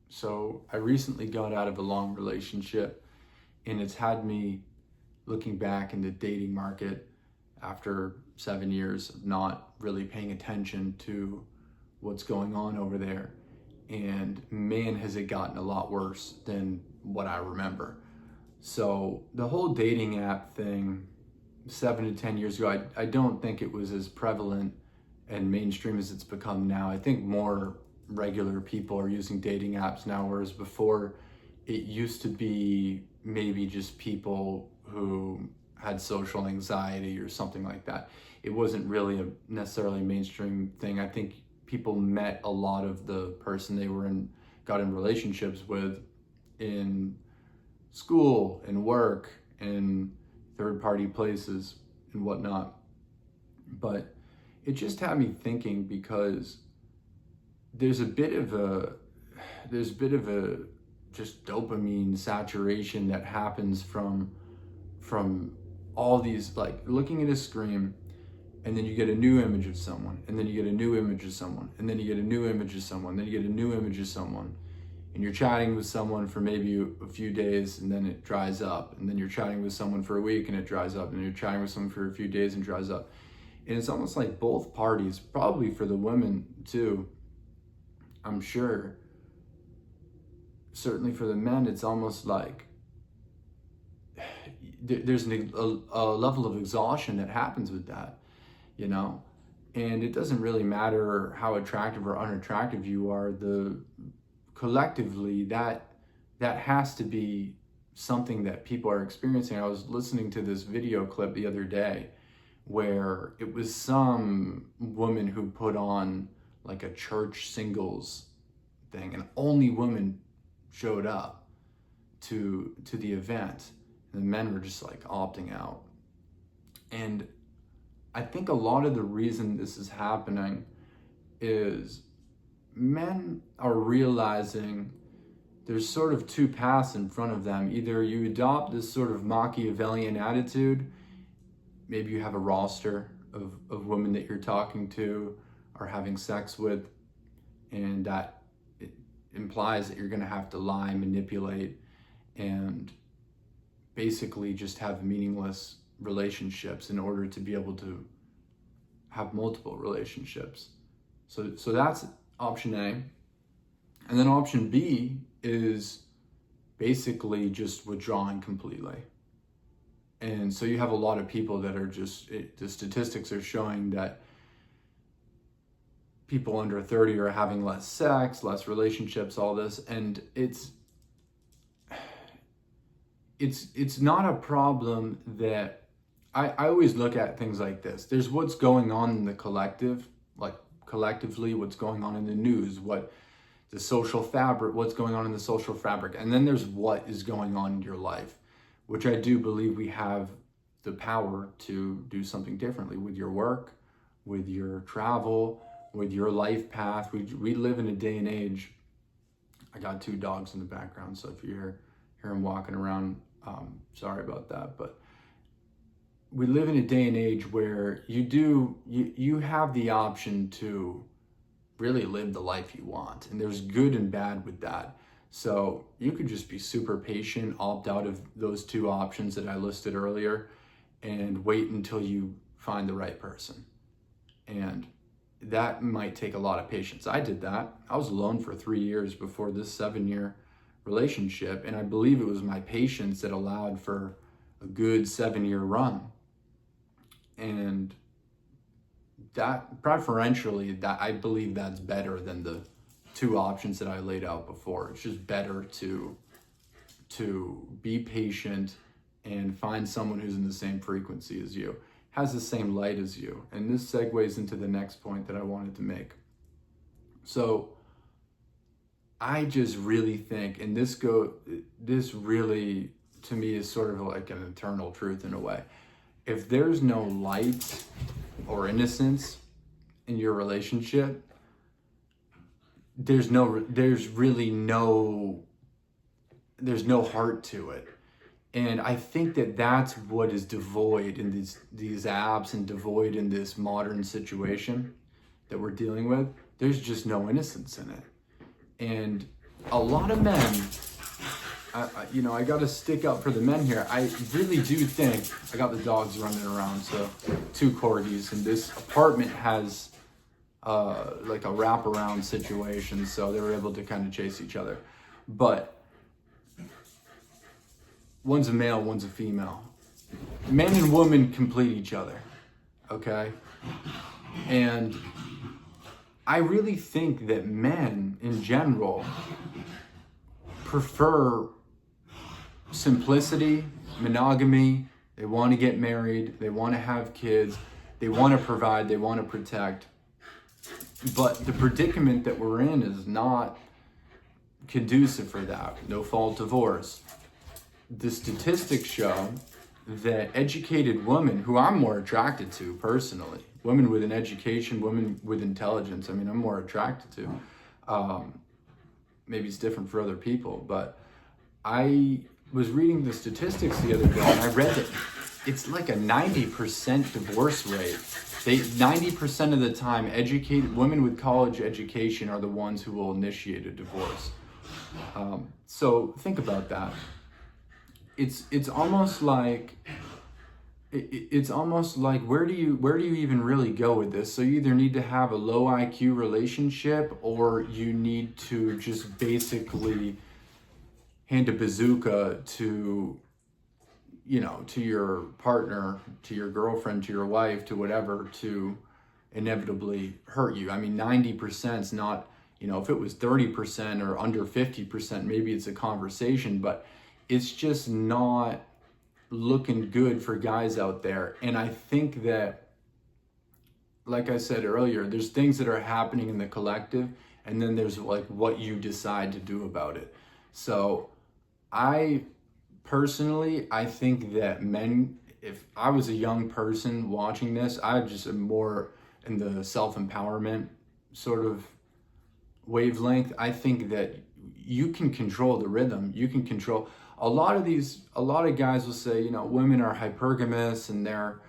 So I recently got out of a long relationship, and it's had me looking back in the dating market after 7 years of not really paying attention to what's going on over there. And man, has it gotten a lot worse than what I remember. So the whole dating app thing, 7 to 10 years ago, I don't think it was as prevalent and mainstream as it's become now. I think more regular people are using dating apps now, whereas before it used to be maybe just people who had social anxiety or something like that. It wasn't really a necessarily mainstream thing. I think people met a lot of the person they got in relationships with in school and work and third party places and whatnot. But it just had me thinking, because there's a bit of a just dopamine saturation that happens from all these, like looking at a screen, and then you get a new image of someone, and then you get a new image of someone, and then you get a new image of someone, then you get a new image of someone, and you're chatting with someone for maybe a few days and then it dries up, and then you're chatting with someone for a week and it dries up, and you're chatting with someone for a few days and dries up. And it's almost like both parties, probably for the women too, I'm sure, certainly for the men, it's almost like there's a level of exhaustion that happens with that, you know? And it doesn't really matter how attractive or unattractive you are, collectively that has to be something that people are experiencing. I was listening to this video clip the other day where it was some woman who put on like a church singles thing, and only women showed up to the event, and the men were just like opting out. And I think a lot of the reason this is happening is men are realizing there's sort of two paths in front of them. Either you adopt this sort of Machiavellian attitude, maybe you have a roster of women that you're talking to or having sex with, and that it implies that you're going to have to lie, manipulate, and basically just have meaningless relationships in order to be able to have multiple relationships. So that's option A. And then option B is basically just withdrawing completely. And so you have a lot of people that are the statistics are showing that people under 30 are having less sex, less relationships, all this. And it's not a problem that I always look at things like this. There's what's going on in the collective, like collectively, what's going on in the news, what's going on in the social fabric. And then there's what is going on in your life, which I do believe we have the power to do something differently with your work, with your travel, with your life path. We live in a day and age. I got two dogs in the background, so if you hear them walking around, sorry about that. But we live in a day and age where you have the option to really live the life you want, and there's good and bad with that. So you could just be super patient, opt out of those two options that I listed earlier, and wait until you find the right person. And that might take a lot of patience. I did that. I was alone for 3 years before this 7-year relationship, and I believe it was my patience that allowed for a good 7-year run. And that preferentially, that I believe that's better than the two options that I laid out before. It's just better to be patient and find someone who's in the same frequency as you, has the same light as you. And this segues into the next point that I wanted to make. So I just really think, and this really to me is sort of like an eternal truth in a way. If there's no light or innocence in your relationship, there's no heart to it. And I think that that's what is devoid in these apps, and devoid in this modern situation that we're dealing with. There's just no innocence in it. And a lot of men, I got to stick up for the men here. I really do think, I got the dogs running around, so 2 corgis, and this apartment has like a wraparound situation, so they were able to kind of chase each other. But one's a male, one's a female. Men and women complete each other, okay? And I really think that men in general prefer simplicity, monogamy. They want to get married, they want to have kids, they want to provide, they want to protect. But the predicament that we're in is not conducive for that. No fault divorce. The statistics show that educated women, who I'm more attracted to personally, women with an education, women with intelligence, I mean, I'm more attracted to. Maybe it's different for other people, but I was reading the statistics the other day, and I read that it's like a 90% divorce rate. 90% of the time, educated women with college education are the ones who will initiate a divorce. So think about that. It's almost like where do you even really go with this? So you either need to have a low IQ relationship, or you need to just basically hand a bazooka to your partner, to your girlfriend, to your wife, to whatever, to inevitably hurt you. I mean, 90% is not, if it was 30% or under 50%, maybe it's a conversation, but it's just not looking good for guys out there. And I think that, like I said earlier, there's things that are happening in the collective, and then there's like what you decide to do about it. So I think that men, if I was a young person watching this, I just am more in the self-empowerment sort of wavelength. I think that you can control the rhythm. You can control a lot of guys will say, women are hypergamous and they're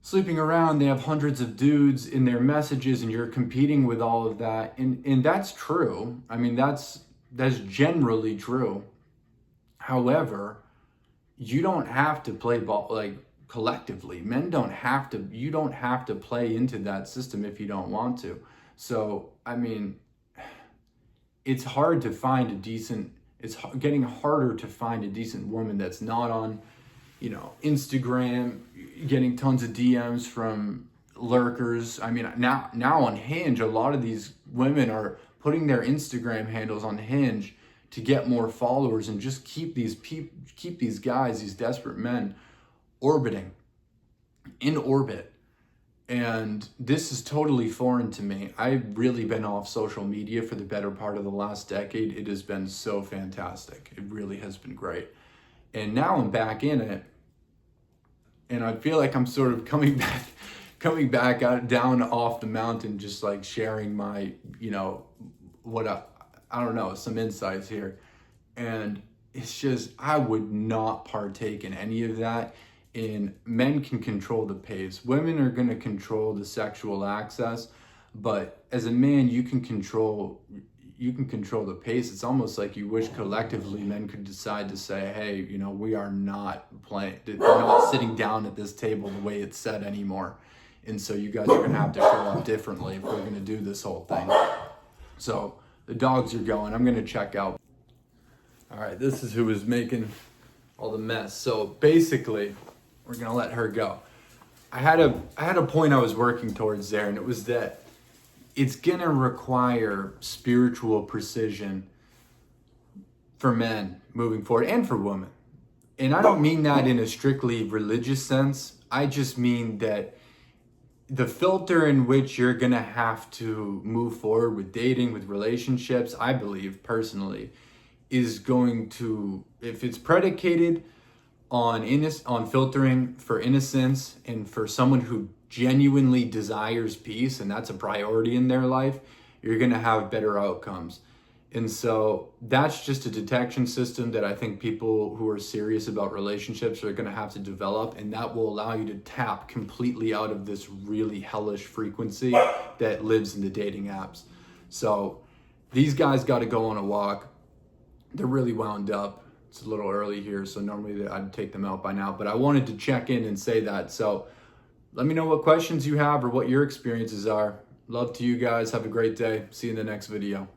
sleeping around. They have hundreds of dudes in their messages, and you're competing with all of that. And that's true. I mean, that's generally true. However, you don't have to play ball like collectively. Men don't have to. You don't have to play into that system if you don't want to. So, I mean, it's hard to find a decent. It's getting harder to find a decent woman that's not on, Instagram, getting tons of DMs from lurkers. I mean, now on Hinge, a lot of these women are putting their Instagram handles on Hinge to get more followers and just keep these guys, these desperate men, in orbit. And this is totally foreign to me. I've really been off social media for the better part of the last decade. It has been so fantastic. It really has been great. And now I'm back in it. And I feel like I'm sort of coming back out, down off the mountain, just like sharing my, I don't know, some insights here. And it's just, I would not partake in any of that. And men can control the pace. Women are going to control the sexual access, but as a man, you can control the pace. It's almost like you wish collectively men could decide to say, hey, we are not playing, we're not sitting down at this table the way it's set anymore. And so you guys are going to have to show up differently if we're going to do this whole thing. So the dogs are going. I'm going to check out. All right, this is who is making all the mess. So basically, we're going to let her go. I had a point I was working towards there, and it was that it's going to require spiritual precision for men moving forward and for women. And I don't mean that in a strictly religious sense. I just mean that the filter in which you're going to have to move forward with dating, with relationships, I believe personally, is going to, if it's predicated on filtering for innocence and for someone who genuinely desires peace, and that's a priority in their life, you're going to have better outcomes. And so that's just a detection system that I think people who are serious about relationships are going to have to develop, and that will allow you to tap completely out of this really hellish frequency that lives in the dating apps. So These guys got to go on a walk. They're really wound up. It's a little early here, so normally I'd take them out by now, but I wanted to check in and say that. So let me know what questions you have or what your experiences are. Love to you guys. Have a great day. See you in the next video.